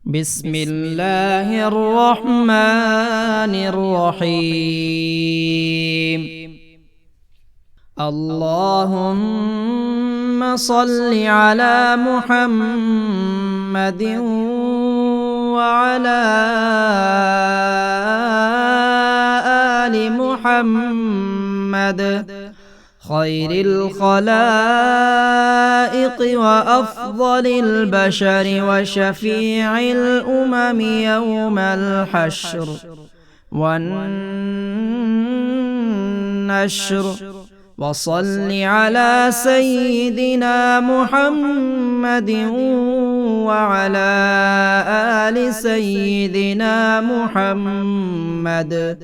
بسم الله الرحمن الرحيم. اللهم صل على محمد وعلى آل محمد خير الخلائق وأفضل البشر وشفيع الأمم يوم الحشر والنشر. وصل على سيدنا محمد وعلى آل سيدنا محمد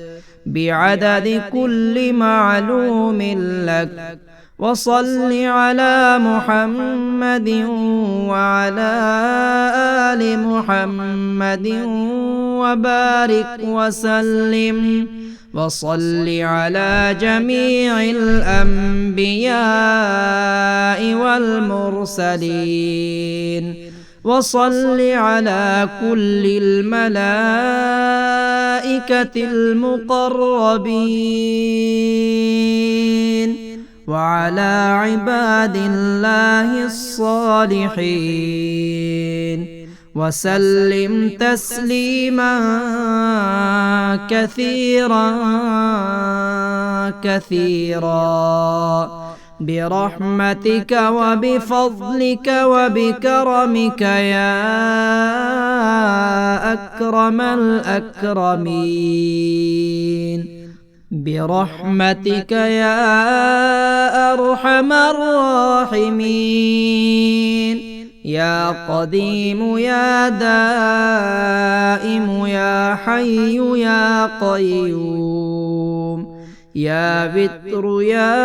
بعدد كل معلوم لك. وصل على محمد وعلى آل محمد وبارك وسلم. وصل على جميع الأنبياء والمرسلين. وصل على كل الملائكة المقربين وعلى عباد الله الصالحين. وسلم تسليما كثيرا برحمتك وبفضلك وبكرمك يا أكرم الأكرمين. برحمتك يا أرحم الراحمين. يا قديم يا دائم يا حي يا قيوم. يا بتر يا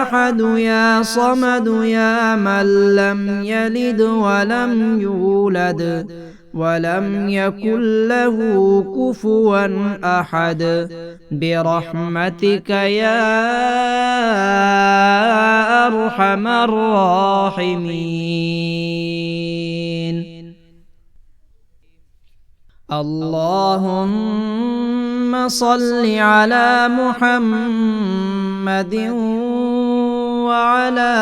أحد يا صمد يا من لم يلد ولم يولد ولم يكن له كفوا أحد. برحمتك يا أرحم الراحمين. اللهم صل على محمد وعلى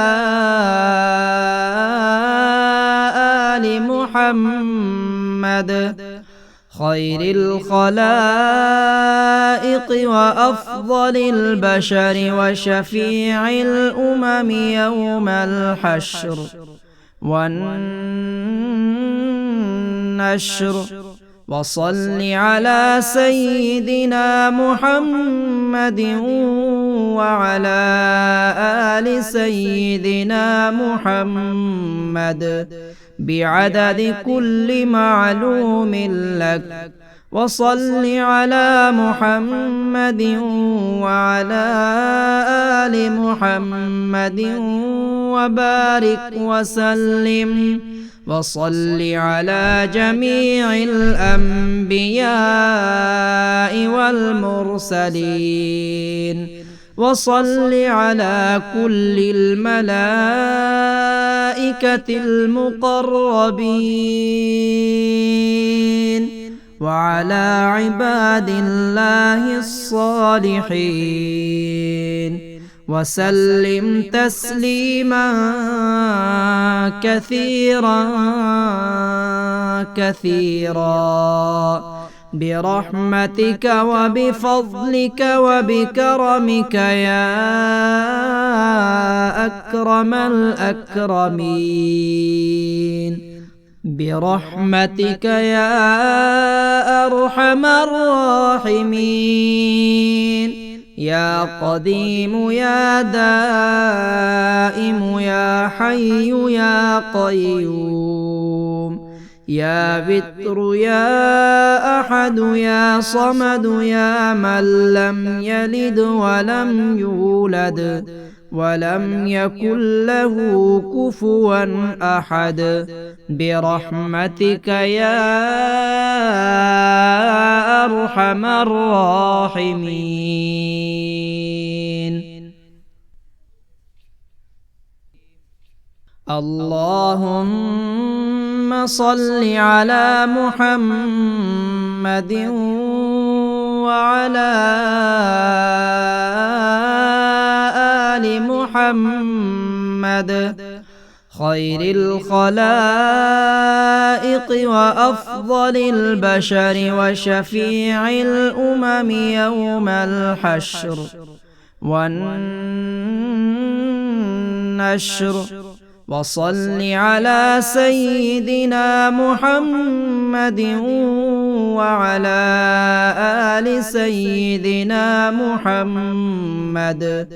آل محمد خير الخلائق وأفضل البشر وشفيع الأمم يوم الحشر والنشر. وصل على سيدنا محمد وعلى آل سيدنا محمد بعدد كل معلوم لك. وصل على محمد وعلى آل محمد وبارك وسلم. وصل على جميع الأنبياء والمرسلين. وصل على كل الملائكة المقربين وعلى عباد الله الصالحين. وسلم تسليما كثيرا برحمتك وبفضلك وبكرمك يا أكرم الأكرمين. برحمتك يا أرحم الراحمين. يا قديم يا دائم يا حي يا قيوم. يا بتر يا أحد يا صمد يا من لم يلد ولم يولد ولم يكن له كفوا أحد. برحمتك يا أرحم الراحمين. اللهم صل على محمد وعلى آل محمد خير الخلائق وأفضل البشر وشفيع الأمم يوم الحشر والنشر. وصل على سيدنا محمد وعلى آل سيدنا محمد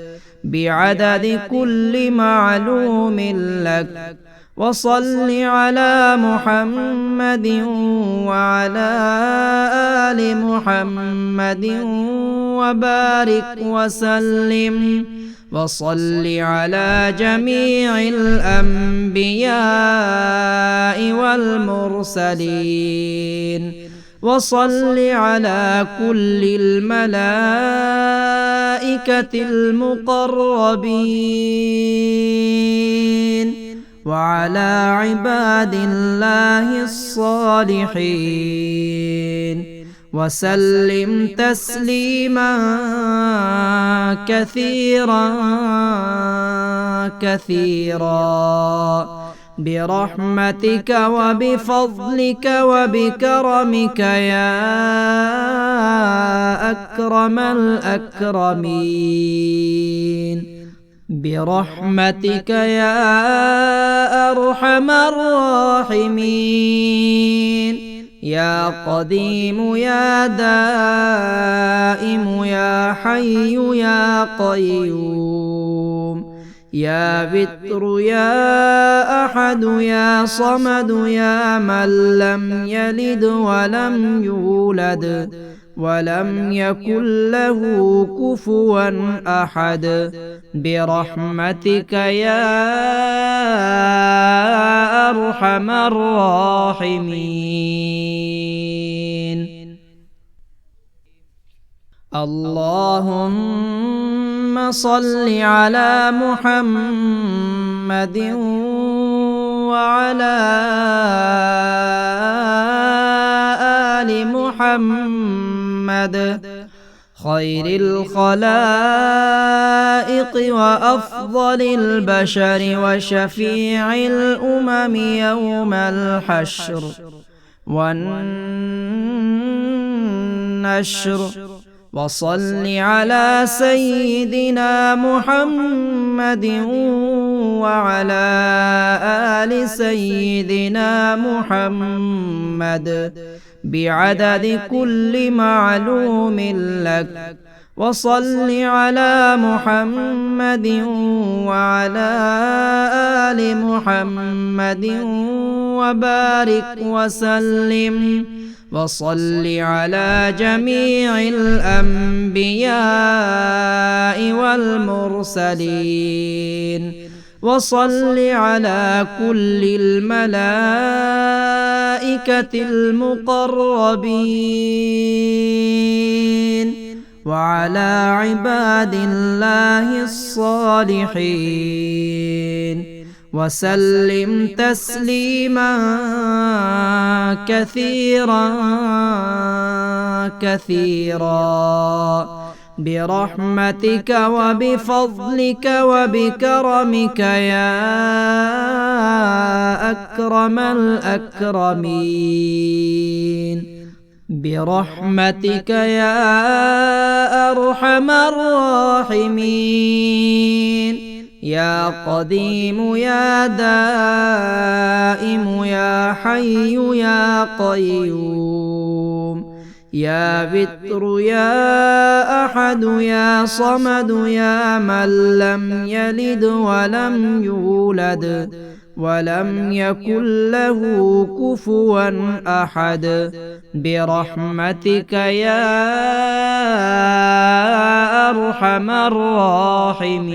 بعدد كل معلوم لك. وصل على محمد وعلى آل محمد وبارك وسلم. وصل على جميع الأنبياء والمرسلين. وصل على كل الملائكة المقربين وعلى عباد الله الصالحين. وسلم تسليما كثيرا كثيرا برحمتك وبفضلك وبكرمك يا أكرم الأكرمين. برحمتك يا أرحم الراحمين. يا قديم يا دائم يا حي يا قيوم. يا بتر يا أحد يا صمد يا من لم يلد ولم يولد ولم يكن له كفوا أحد. برحمتك يا أرحم الراحمين. اللهم صل على محمد وعلى آل محمد خير الخلائق وأفضل البشر وشفيع الأمم يوم الحشر والنشر. وصل على سيدنا محمد وعلى آل سيدنا محمد بعدد كل معلوم لك. وصل على محمد وعلى آل محمد وبارك وسلم. وصل على جميع الأنبياء والمرسلين. وصل على كل الملائكة المقربين وعلى عباد الله الصالحين. وسلم تسليما كثيرا كثيرا برحمتك وبفضلك وبكرمك يا أكرم الأكرمين. برحمتك يا أرحم الراحمين. يا قديم يا دائم يا حي يا قيوم. يا بتر يا أحد يا صمد يا من لم يلد ولم يولد ولم يكن له كفوا أحد. برحمتك يا أرحم الراحمين.